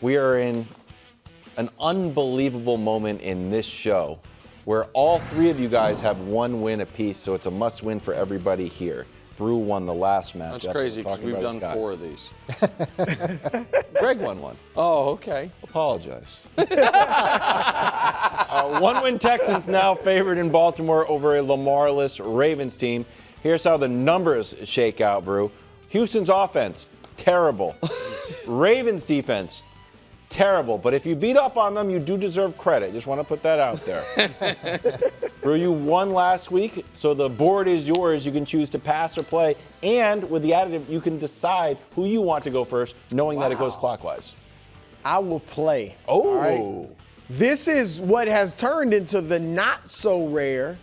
We are in an unbelievable moment in this show where all three of you guys have one win apiece, so it's a must-win for everybody here. Brou won the last match. That's crazy because we've done 4 of these. Greg won one. Oh, okay. Apologize. One-win Texans now favored in Baltimore over a Lamar-less Ravens team. Here's how the numbers shake out, Brou. Houston's offense, terrible. Ravens defense, terrible. But if you beat up on them, you do deserve credit. Just want to put that out there. Brou, you won last week, so the board is yours. You can choose to pass or play. And with the additive, you can decide who you want to go first, knowing that it goes clockwise. I will play. Oh. All right? This is what has turned into the not-so-rare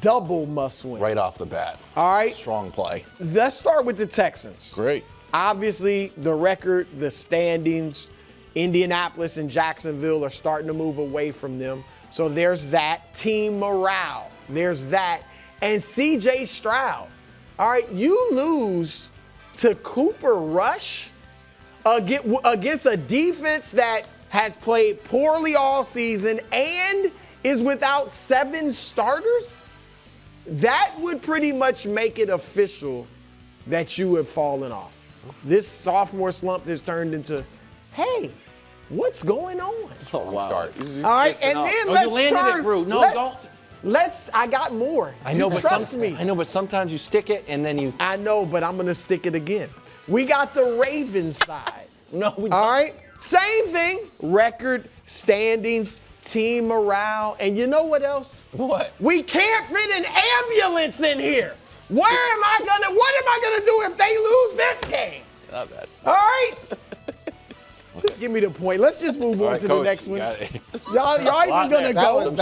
double must-win. Right off the bat. All right. Strong play. Let's start with the Texans. Great. Obviously, the record, the standings, Indianapolis and Jacksonville are starting to move away from them. So there's that. Team morale. There's that. And C.J. Stroud. All right, you lose to Cooper Rush against a defense that has played poorly all season and is without 7 starters? That would pretty much make it official that you have fallen off. This sophomore slump has turned into, hey, what's going on? Oh, wow. All right, and then let's you landed turn. it, Brou. No, let's, don't. Let's. I got more. I know, but trust me. I know, but sometimes you stick it and then you. I know, but I'm gonna stick it again. We got the Ravens side. No, we don't. All right, same thing. Record, standings, team morale, and you know what else? What? We can't fit an ambulance in here. What am I gonna do if they lose this game? Not bad. All right. Just give me the point. Let's just move on to the next one. Y'all even gonna go?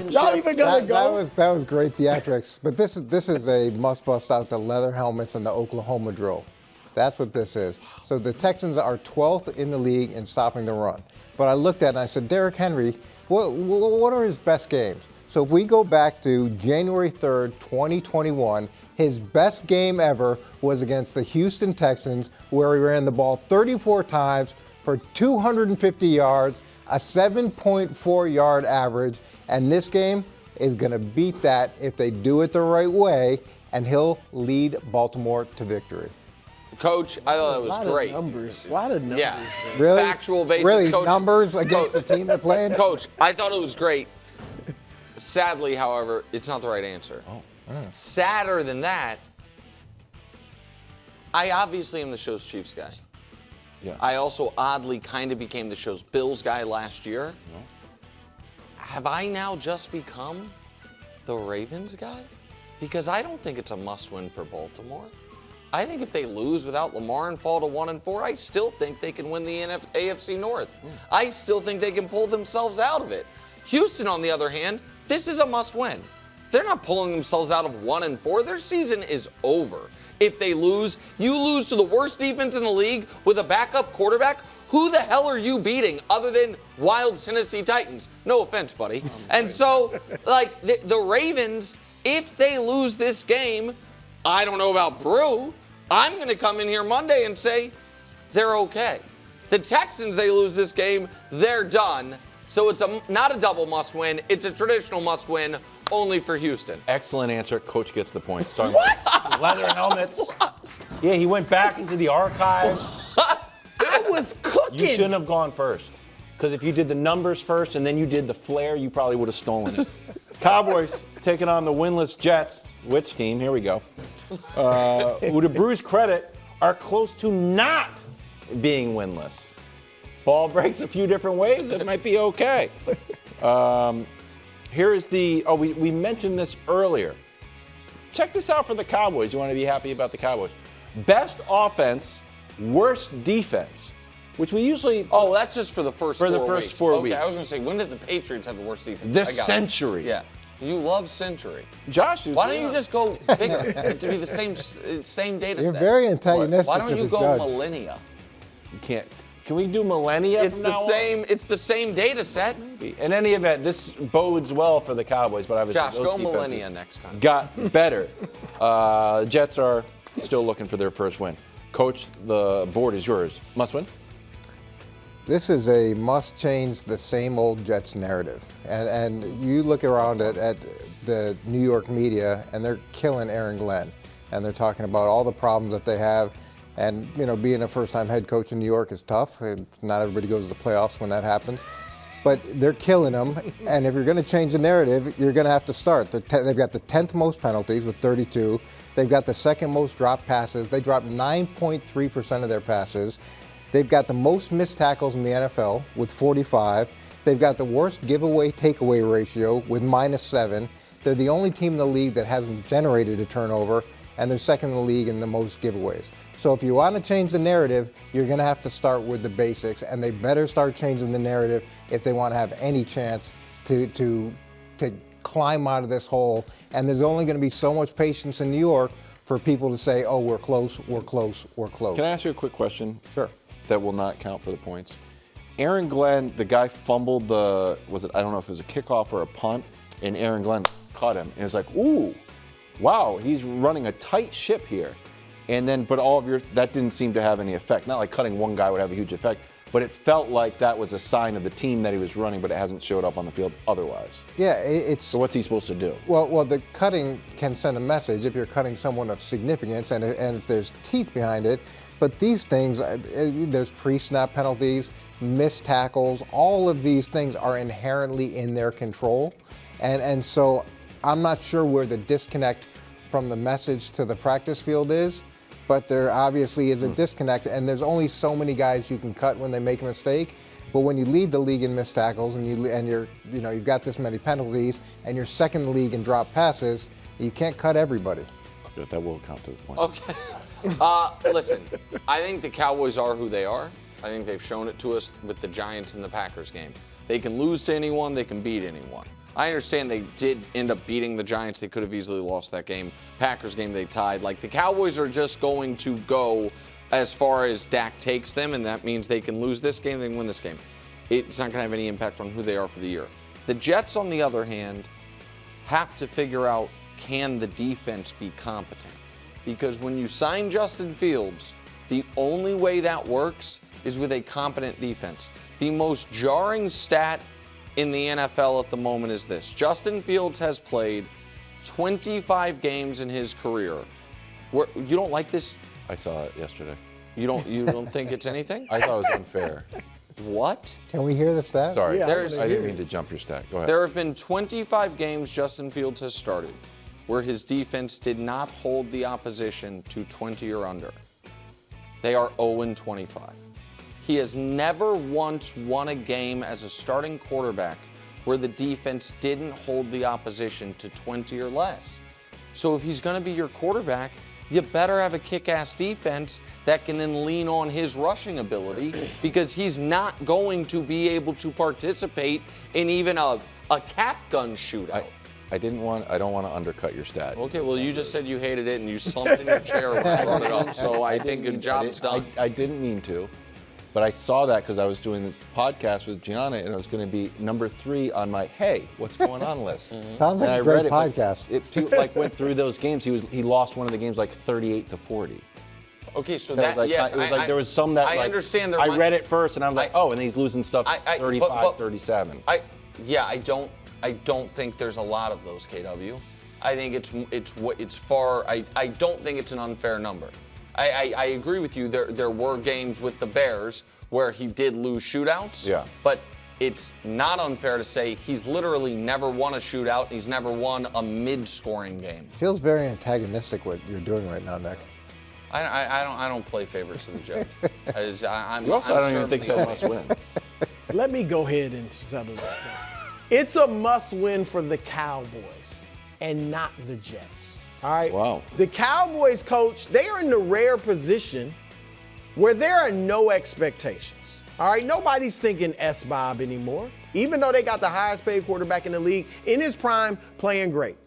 Y'all even gonna go? That was great theatrics. But this is a must bust out the leather helmets and the Oklahoma drill. That's what this is. So the Texans are 12th in the league in stopping the run. But I looked at it and I said, Derrick Henry, what are his best games? So if we go back to January 3rd, 2021, his best game ever was against the Houston Texans, where he ran the ball 34 times for 250 yards, a 7.4 yard average. And this game is going to beat that if they do it the right way, and he'll lead Baltimore to victory. Coach, I thought that was great. A lot of numbers. Yeah. Really? Factual basis, Really? Coach. Numbers against the team they're playing? Coach, I thought it was great. Sadly, however, it's not the right answer. Sadder than that, I obviously am the show's Chiefs guy. Yeah. I also oddly kind of became the show's Bills guy last year. No. Have I now just become the Ravens guy? Because I don't think it's a must-win for Baltimore. I think if they lose without Lamar and fall to 1-4, I still think they can win the AFC North. I still think they can pull themselves out of it. Houston, on the other hand, this is a must-win. They're not pulling themselves out of 1-4. Their season is over. If they lose, you lose to the worst defense in the league with a backup quarterback. Who the hell are you beating other than wild Tennessee Titans? No offense, buddy. And so, like, the Ravens, if they lose this game, I don't know about Brou, I'm going to come in here Monday and say they're okay. The Texans, they lose this game, they're done. So it's not a double must-win. It's a traditional must-win only for Houston. Excellent answer. Coach gets the point. Starting What? Leather helmets. What? Yeah, he went back into the archives. I was cooking. You shouldn't have gone first. Because if you did the numbers first and then you did the flair, you probably would have stolen it. Cowboys taking on the winless Jets. Which team? Here we go. Who, to Brou's credit, are close to not being winless. Ball breaks a few different ways. It might be okay. Here's the, we mentioned this earlier. Check this out for the Cowboys. You want to be happy about the Cowboys. Best offense, worst defense, which we usually. Oh, that's just for the first 4 weeks. For the first 4 weeks. Okay, I was going to say, when did the Patriots have the worst defense? This century. Yeah. You love century. Josh is. Why don't you just go bigger to be the same data You're set? very antagonistic. Why don't to you the go judge. millennia? You can't. Can we do millennia? It's the same. It's the same data set. In any event, this bodes well for the Cowboys, but obviously Josh, those go defenses millennia next time. got better. Jets are still looking for their first win. Coach, the board is yours. Must win? This is a must change the same old Jets narrative. And you look around at the New York media, and they're killing Aaron Glenn. And they're talking about all the problems that they have. And, you know, being a first-time head coach in New York is tough. And not everybody goes to the playoffs when that happens. But they're killing them. And if you're going to change the narrative, you're going to have to start. They've got the 10th most penalties with 32. They've got the second most dropped passes. They dropped 9.3% of their passes. They've got the most missed tackles in the NFL with 45. They've got the worst giveaway takeaway ratio with -7. They're the only team in the league that hasn't generated a turnover, and they're second in the league in the most giveaways. So if you want to change the narrative, you're going to have to start with the basics, and they better start changing the narrative if they want to have any chance to climb out of this hole. And there's only going to be so much patience in New York for people to say, oh, we're close, we're close, we're close. Can I ask you a quick question? Sure. That will not count for the points. Aaron Glenn, the guy fumbled I don't know if it was a kickoff or a punt, and Aaron Glenn caught him. And it's like, ooh, wow, he's running a tight ship here. And then, but that didn't seem to have any effect. Not like cutting one guy would have a huge effect, but it felt like that was a sign of the team that he was running, but it hasn't showed up on the field otherwise. Yeah, it's. So what's he supposed to do? Well, the cutting can send a message if you're cutting someone of significance and if there's teeth behind it. But these things, there's pre-snap penalties, missed tackles, all of these things are inherently in their control. And so I'm not sure where the disconnect from the message to the practice field is, but there obviously is a disconnect, and there's only so many guys you can cut when they make a mistake. But when you lead the league in missed tackles and you've got this many penalties and you're second in the league in drop passes, you can't cut everybody. Good, that will count to the point. Okay. Listen, I think the Cowboys are who they are. I think they've shown it to us with the Giants and the Packers game. They can lose to anyone, they can beat anyone. I understand they did end up beating the Giants. They could have easily lost that game. Packers game, they tied. Like, the Cowboys are just going to go as far as Dak takes them, and that means they can lose this game, they can win this game. It's not going to have any impact on who they are for the year. The Jets, on the other hand, have to figure out, can the defense be competent? Because when you sign Justin Fields, the only way that works is with a competent defense. The most jarring stat in the NFL at the moment is this. Justin Fields has played 25 games in his career. You don't like this? I saw it yesterday. You don't think it's anything? I thought it was unfair. What? Can we hear the stat? Sorry, Yeah, I didn't mean to jump your stat. Go ahead. There have been 25 games Justin Fields has started where his defense did not hold the opposition to 20 or under. They are 0-25. He has never once won a game as a starting quarterback where the defense didn't hold the opposition to 20 or less. So if he's going to be your quarterback, you better have a kick-ass defense that can then lean on his rushing ability, because he's not going to be able to participate in even a cap gun shootout. I don't want to undercut your stat. Okay, well, you just said you hated it and you slumped in your chair when I brought it up. So I think the job's done. I didn't mean to, but I saw that because I was doing this podcast with Gianna, and it was going to be number 3 on my "Hey, what's going on" list. Sounds like And a I great read it, but podcast. It like went through those games. He lost one of the games like 38-40. Okay, so That was that, like, yes, it was like there was some that I like, understand there I might- read it first, and I'm like, I- oh, and he's losing stuff 35-37. I don't think there's a lot of those, KW. I think it's far. I don't think it's an unfair number. I agree with you. There were games with the Bears where he did lose shootouts. Yeah. But it's not unfair to say he's literally never won a shootout. And he's never won a mid-scoring game. Feels very antagonistic what you're doing right now, Nick. I don't play favorites to the judge. I don't even think so must win. Let me go ahead and settle this thing. It's a must-win for the Cowboys and not the Jets. All right? Wow. The Cowboys, coach, they are in the rare position where there are no expectations. All right? Nobody's thinking S-Bob anymore, even though they got the highest paid quarterback in the league in his prime, playing great.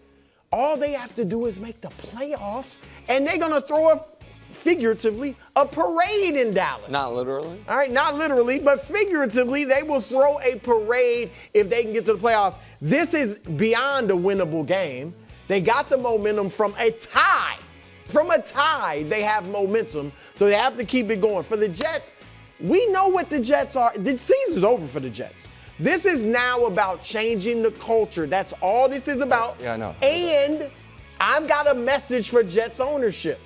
All they have to do is make the playoffs, and they're going to throw figuratively a parade in Dallas. Not literally. All right, not literally, but figuratively, they will throw a parade if they can get to the playoffs. This is beyond a winnable game. They got the momentum from a tie. From a tie, they have momentum, so they have to keep it going. For the Jets, We know what the Jets are. The season's over for the Jets. This is now about changing the culture. That's all this is about. Yeah, I know. And I've got a message for Jets ownership.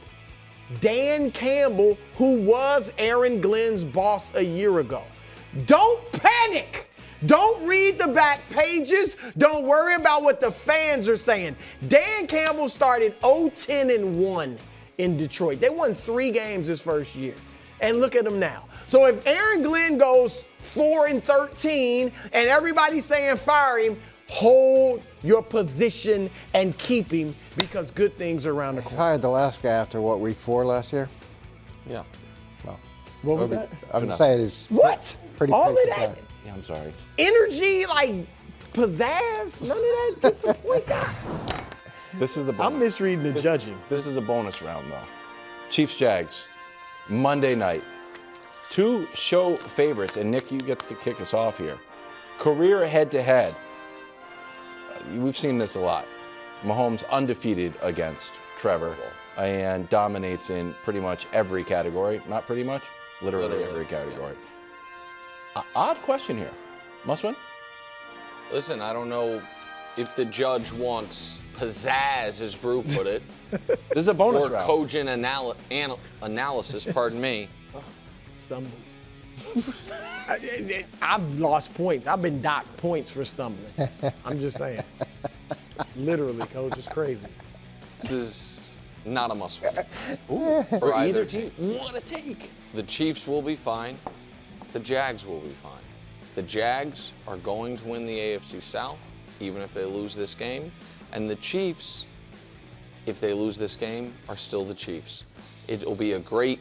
Dan Campbell, who was Aaron Glenn's boss a year ago. Don't panic. Don't read the back pages. Don't worry about what the fans are saying. Dan Campbell started 0-10-1 in Detroit. They won 3 games his first year. And look at them now. So if Aaron Glenn goes 4-13 and everybody's saying fire him, hold your position and keep him because good things are around the corner. Hired the last guy after what, week 4 last year? Yeah. No. What was that? I'm saying it's What? pretty All of basic that guy. Yeah, I'm sorry. energy, like pizzazz, none of that gets a point guy. This is the bonus. I'm misreading the judging. This is a bonus round, though. Chiefs-Jags, Monday night. 2 show favorites, and Nick, you get to kick us off here. Career head-to-head. We've seen this a lot. Mahomes undefeated against Trevor and dominates in pretty much every category. Not pretty much, literally every category. Odd question here. Must win? Listen, I don't know if the judge wants pizzazz, as Brou put it, This is a bonus or round. cogent analysis, pardon me. Stumble. I've lost points. I've been docked points for stumbling. I'm just saying. Literally, coach, is crazy. This is not a must-win For for either either team. team. What a take. The Chiefs will be fine. The Jags will be fine. The Jags are going to win the AFC South, even if they lose this game. And the Chiefs, if they lose this game, are still the Chiefs. It will be a great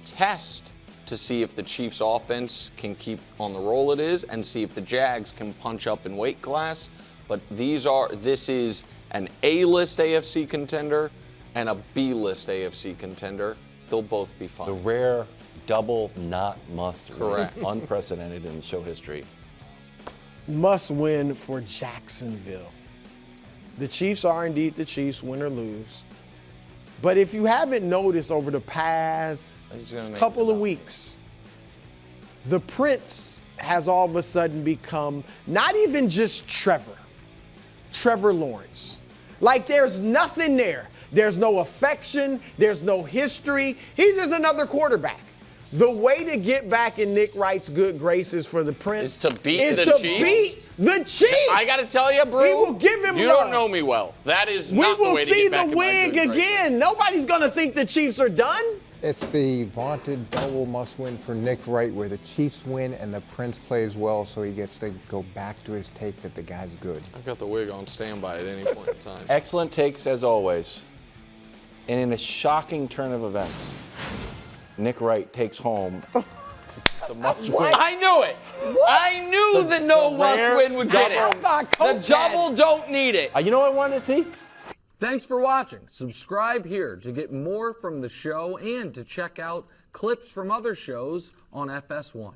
test to see if the Chiefs offense can keep on the roll it is and see if the Jags can punch up in weight class. But this is an A-list AFC contender and a B-list AFC contender. They'll both be fine. The rare double not must win. Correct. Unprecedented in show history. Must win for Jacksonville. The Chiefs are indeed the Chiefs, win or lose. But if you haven't noticed over the past He's gonna make couple it of up. weeks, the Prince has all of a sudden become not even just Trevor Lawrence. Like there's nothing there. There's no affection. There's no history. He's just another quarterback. The way to get back in Nick Wright's good graces for the Prince Is to beat is the to Chiefs? beat the Chiefs. I got to tell you, Brou, He will give him you love. don't know me well. That is We not the will way to see get back the in my wig good graces. again. Nobody's going to think the Chiefs are done. It's the vaunted double must win for Nick Wright, where the Chiefs win and the Prince plays well, so he gets to go back to his take that the guy's good. I've got the wig on standby at any point in time. Excellent takes as always. And in a shocking turn of events, Nick Wright takes home the must win. I knew it. I knew the no must rare win would get I it. thought The Coach had double don't need it. You know what I wanted to see? Thanks for watching. Subscribe here to get more from the show and to check out clips from other shows on FS1.